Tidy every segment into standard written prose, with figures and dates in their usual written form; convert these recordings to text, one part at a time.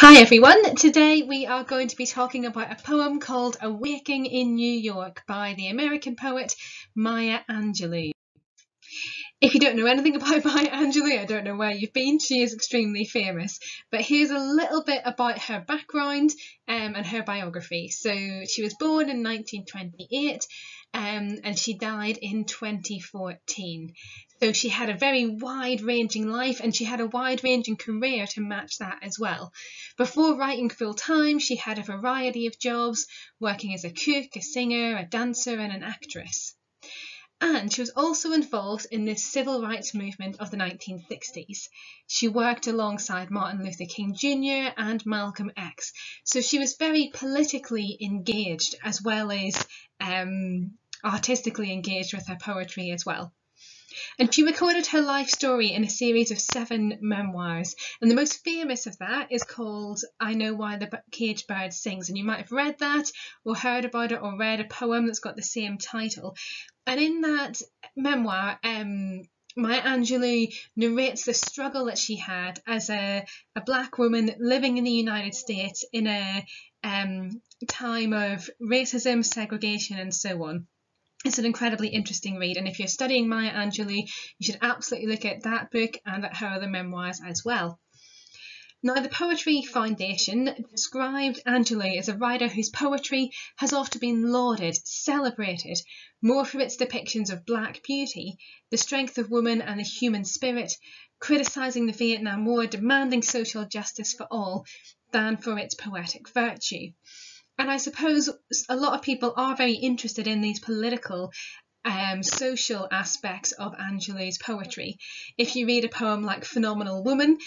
Hi everyone, today we are going to be talking about a poem called Awaking in New York by the American poet Maya Angelou. If you don't know anything about Maya Angelou, I don't know where you've been. She is extremely famous, but here's a little bit about her background and her biography. So she was born in 1928 and she died in 2014. So she had a very wide-ranging life and she had a wide-ranging career to match that as well. Before writing full-time, she had a variety of jobs, working as a cook, a singer, a dancer and an actress. And she was also involved in the civil rights movement of the 1960s. She worked alongside Martin Luther King Jr. and Malcolm X. So she was very politically engaged as well as artistically engaged with her poetry as well. And she recorded her life story in a series of 7 memoirs. And the most famous of that is called I Know Why the Caged Bird Sings. And you might have read that or heard about it or read a poem that's got the same title. And in that memoir, Maya Angelou narrates the struggle that she had as a black woman living in the United States in a time of racism, segregation and so on. It's an incredibly interesting read, and if you're studying Maya Angelou, you should absolutely look at that book and at her other memoirs as well. Now, the Poetry Foundation described Angelou as a writer whose poetry has often been lauded, celebrated, more for its depictions of black beauty, the strength of woman and the human spirit, criticising the Vietnam War, demanding social justice for all, than for its poetic virtue. And I suppose a lot of people are very interested in these political social aspects of Angelou's poetry. If you read a poem like Phenomenal Woman,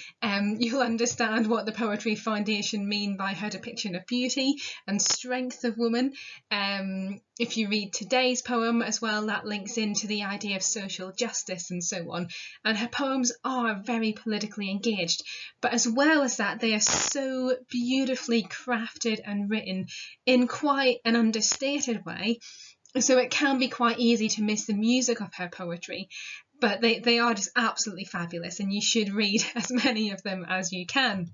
you'll understand what the Poetry Foundation mean by her depiction of beauty and strength of woman. If you read today's poem as well, that links into the idea of social justice and so on. And her poems are very politically engaged. But as well as that, they are so beautifully crafted and written in quite an understated way. So it can be quite easy to miss the music of her poetry, but they are just absolutely fabulous and you should read as many of them as you can.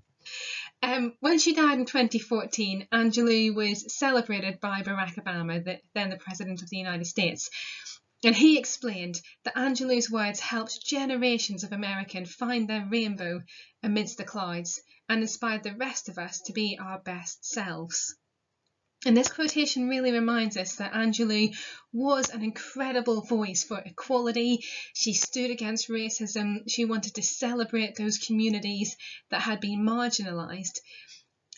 When she died in 2014, Angelou was celebrated by Barack Obama, then the President of the United States. And he explained that Angelou's words helped generations of Americans find their rainbow amidst the clouds and inspired the rest of us to be our best selves. And this quotation really reminds us that Angelou was an incredible voice for equality. She stood against racism. She wanted to celebrate those communities that had been marginalised.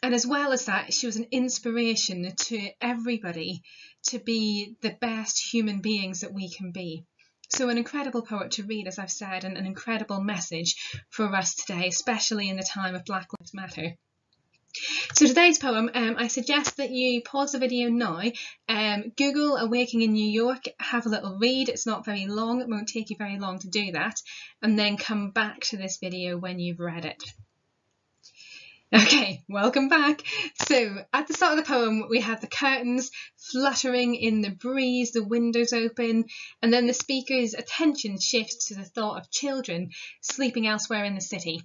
And as well as that, she was an inspiration to everybody to be the best human beings that we can be. So an incredible poet to read, as I've said, and an incredible message for us today, especially in the time of Black Lives Matter. So today's poem, I suggest that you pause the video now, Google Awaking in New York, have a little read. It's not very long, it won't take you very long to do that, and then come back to this video when you've read it. Okay, welcome back. So at the start of the poem, we have the curtains fluttering in the breeze, the windows open, and then the speaker's attention shifts to the thought of children sleeping elsewhere in the city.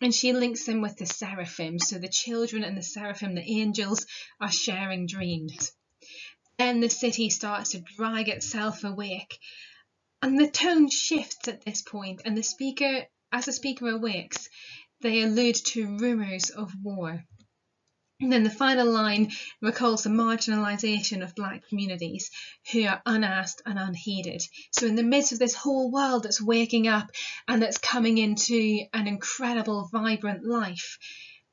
And she links them with the seraphim, so the children and the seraphim, the angels, are sharing dreams. Then the city starts to drag itself awake. And the tone shifts at this point, and as the speaker awakes, they allude to rumours of war. And then the final line recalls the marginalisation of black communities who are unasked and unheeded. So in the midst of this whole world that's waking up and that's coming into an incredible, vibrant life,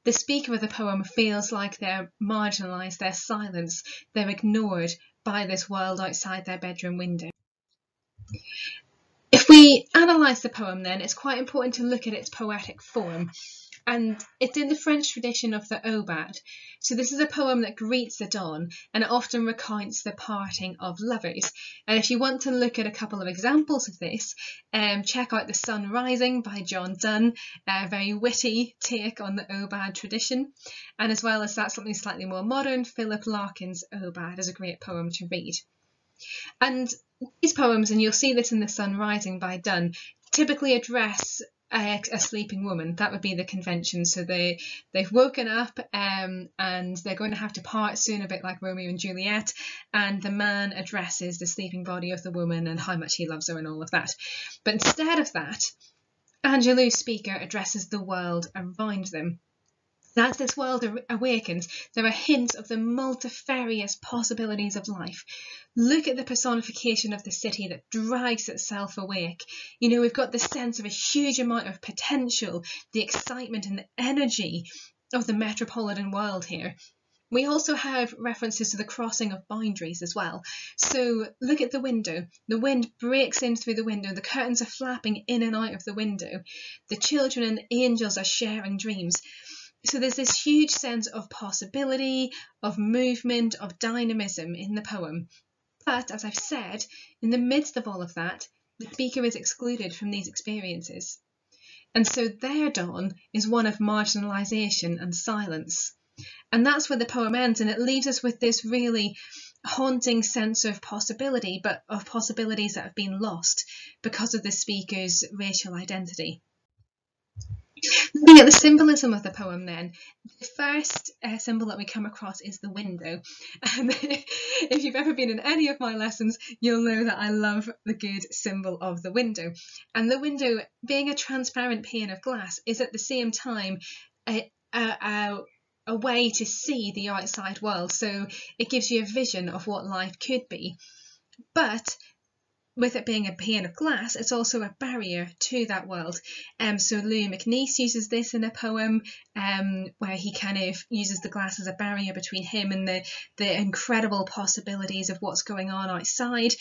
the speaker of the poem feels like they're marginalised, they're silenced, they're ignored by this world outside their bedroom window. If we analyse the poem then, it's quite important to look at its poetic form. And it's in the French tradition of the Aubade. So this is a poem that greets the dawn and it often recounts the parting of lovers. And if you want to look at a couple of examples of this, check out The Sun Rising by John Donne, a very witty take on the Aubade tradition. And as well as that, something slightly more modern, Philip Larkin's Aubade is a great poem to read. And these poems, and you'll see this in The Sun Rising by Donne, typically address a sleeping woman. That would be the convention. So they've woken up, and they're going to have to part soon, a bit like Romeo and Juliet, and the man addresses the sleeping body of the woman and how much he loves her and all of that. But instead of that, Angelou's speaker addresses the world around them. As this world awakens, there are hints of the multifarious possibilities of life. Look at the personification of the city that drags itself awake. You know, we've got this sense of a huge amount of potential, the excitement and the energy of the metropolitan world here. We also have references to the crossing of boundaries as well. So look at the window. The wind breaks in through the window. The curtains are flapping in and out of the window. The children and angels are sharing dreams. So there's this huge sense of possibility, of movement, of dynamism in the poem. But, as I've said, in the midst of all of that, the speaker is excluded from these experiences. And so their dawn is one of marginalisation and silence. And that's where the poem ends, and it leaves us with this really haunting sense of possibility, but of possibilities that have been lost because of the speaker's racial identity. Looking at the symbolism of the poem then, the first symbol that we come across is the window. And if you've ever been in any of my lessons, you'll know that I love the good symbol of the window. And the window, being a transparent pane of glass, is at the same time a way to see the outside world. So it gives you a vision of what life could be. But with it being a pane of glass, it's also a barrier to that world. So Louis MacNeice uses this in a poem where he kind of uses the glass as a barrier between him and the incredible possibilities of what's going on outside.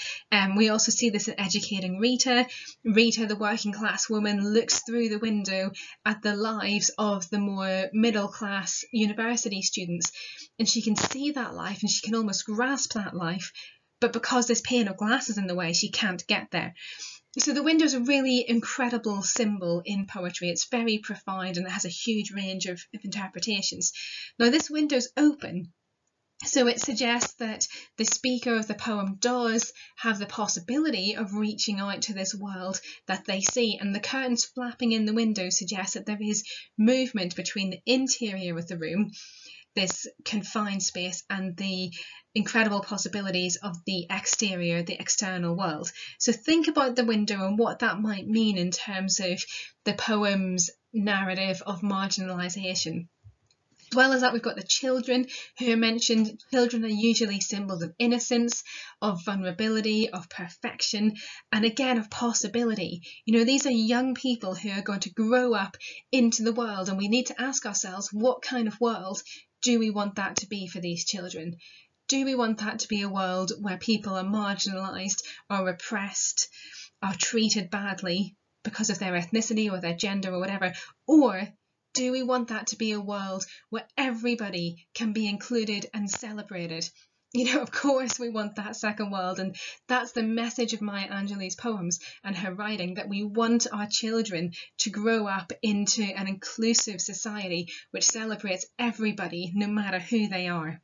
We also see this in Educating Rita. Rita, the working class woman, looks through the window at the lives of the more middle class university students, and she can see that life and she can almost grasp that life. But because this pane of glass is in the way, she can't get there. So the window is a really incredible symbol in poetry. It's very profound and it has a huge range of interpretations. Now this window's open, so it suggests that the speaker of the poem does have the possibility of reaching out to this world that they see, and the curtains flapping in the window suggest that there is movement between the interior of the room, this confined space, and the incredible possibilities of the exterior, the external world. So think about the window and what that might mean in terms of the poem's narrative of marginalisation. As well as that, we've got the children who are mentioned. Children are usually symbols of innocence, of vulnerability, of perfection, and again of possibility. You know, these are young people who are going to grow up into the world, and we need to ask ourselves, what kind of world do we want that to be for these children? Do we want that to be a world where people are marginalised or repressed or treated badly because of their ethnicity or their gender or whatever? Or do we want that to be a world where everybody can be included and celebrated? You know, of course we want that second world, and that's the message of Maya Angelou's poems and her writing, that we want our children to grow up into an inclusive society which celebrates everybody, no matter who they are.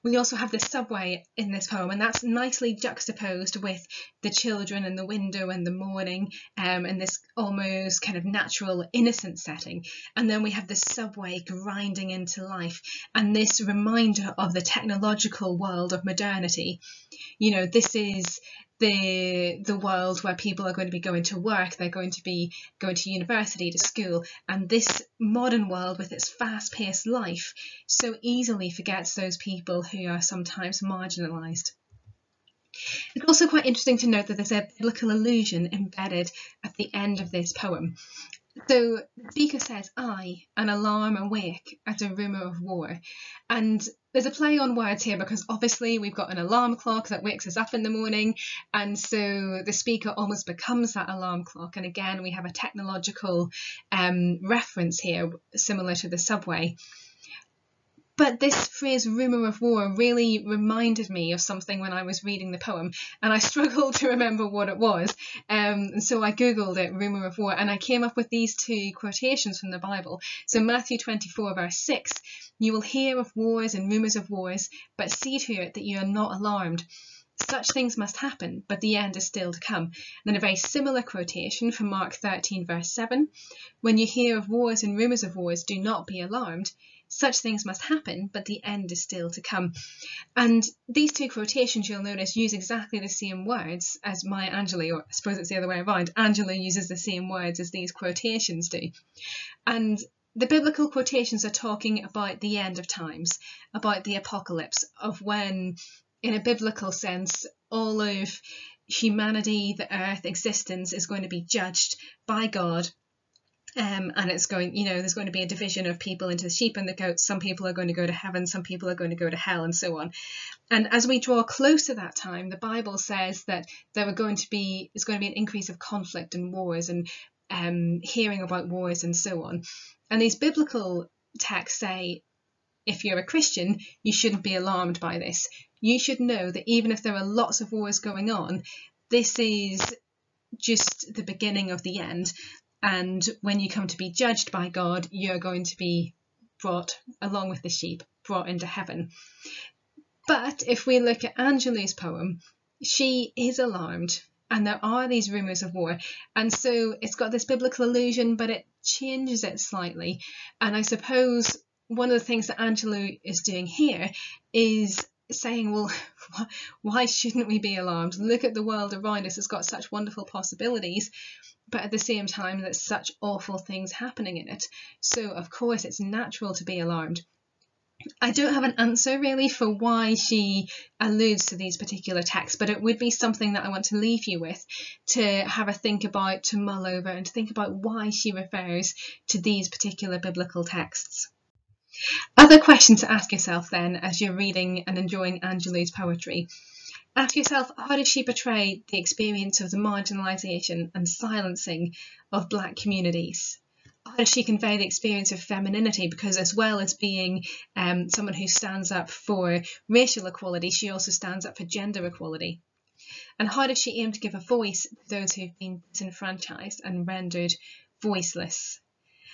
We also have the subway in this poem, and that's nicely juxtaposed with the children and the window and the morning, and this almost kind of natural, innocent setting. And then we have the subway grinding into life, and this reminder of the technological world of modernity. You know, this is the world where people are going to be going to work, they're going to be going to university, to school, and this modern world with its fast-paced life so easily forgets those people who are sometimes marginalised. It's also quite interesting to note that there's a biblical allusion embedded at the end of this poem. So the speaker says, "I, an alarm awake at a rumour of war." And there's a play on words here because obviously we've got an alarm clock that wakes us up in the morning, and so the speaker almost becomes that alarm clock. And again, we have a technological reference here, similar to the subway. But this phrase, rumour of war, really reminded me of something when I was reading the poem, and I struggled to remember what it was. So I googled it, rumour of war, and I came up with these two quotations from the Bible. So Matthew 24 verse 6, "You will hear of wars and rumours of wars, but see to it that you are not alarmed. such things must happen, but the end is still to come. And then a very similar quotation from Mark 13 verse 7, when you hear of wars and rumours of wars, do not be alarmed. Such things must happen, but the end is still to come. And these two quotations, you'll notice, use exactly the same words as Maya Angelou, or I suppose it's the other way around. Angelou uses the same words as these quotations do. And the biblical quotations are talking about the end of times, about the apocalypse, of when, in a biblical sense, all of humanity, the earth, existence is going to be judged by God. And it's going, there's going to be a division of people into the sheep and the goats. Some people are going to go to heaven, some people are going to go to hell, and so on. And as we draw close to that time, the Bible says that there's going to be an increase of conflict and wars and hearing about wars and so on. And these biblical texts say, if you're a Christian, you shouldn't be alarmed by this. You should know that even if there are lots of wars going on, this is just the beginning of the end. And when you come to be judged by God, you're going to be brought, along with the sheep, brought into heaven. But if we look at Angelou's poem, she is alarmed, and there are these rumours of war. And so it's got this biblical allusion, but it changes it slightly. And I suppose one of the things that Angelou is doing here is saying, well, why shouldn't we be alarmed? Look at the world around us. It's got such wonderful possibilities, but at the same time, there's such awful things happening in it. So, of course, it's natural to be alarmed. I don't have an answer really for why she alludes to these particular texts, but it would be something that I want to leave you with, to have a think about, to mull over, and to think about why she refers to these particular biblical texts. Other questions to ask yourself then as you're reading and enjoying Angelou's poetry. Ask yourself, how does she portray the experience of the marginalisation and silencing of Black communities? How does she convey the experience of femininity? Because as well as being someone who stands up for racial equality, she also stands up for gender equality. And how does she aim to give a voice to those who've been disenfranchised and rendered voiceless?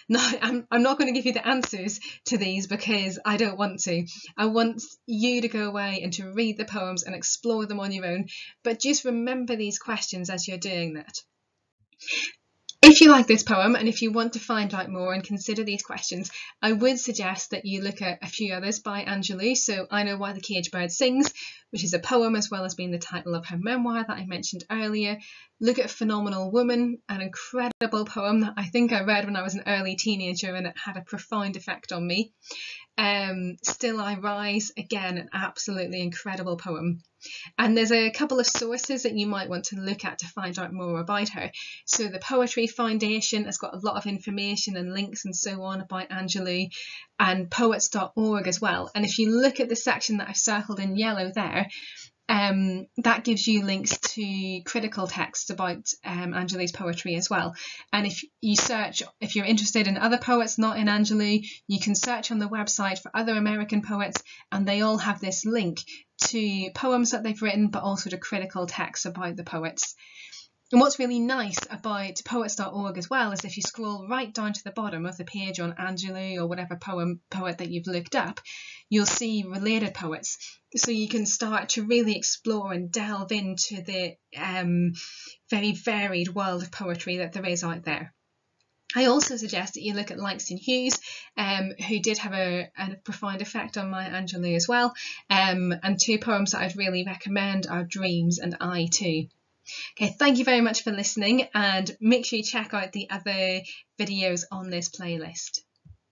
No, I'm not going to give you the answers to these because I don't want to. I want you to go away and to read the poems and explore them on your own. But just remember these questions as you're doing that. If you like this poem and if you want to find out more and consider these questions, I would suggest that you look at a few others by Angelou. So I Know Why the Caged Bird Sings, which is a poem as well as being the title of her memoir that I mentioned earlier. Look at Phenomenal Woman, an incredible poem that I think I read when I was an early teenager and it had a profound effect on me. Still I Rise, again, an absolutely incredible poem. And there's a couple of sources that you might want to look at to find out more about her. So the Poetry Foundation has got a lot of information and links and so on about Angelou, and poets.org as well. And if you look at the section that I've circled in yellow there, that gives you links to critical texts about Angelou's poetry as well. And if you search, if you're interested in other poets not in Angelou, you can search on the website for other American poets, and they all have this link to poems that they've written, but also to critical texts about the poets. And what's really nice about poets.org as well is if you scroll right down to the bottom of the page on Angelou or whatever poet that you've looked up, you'll see related poets. So you can start to really explore and delve into the very varied world of poetry that there is out there. I also suggest that you look at Langston Hughes, who did have a profound effect on Maya Angelou as well. And two poems that I'd really recommend are Dreams and I Too. Okay, thank you very much for listening, and make sure you check out the other videos on this playlist.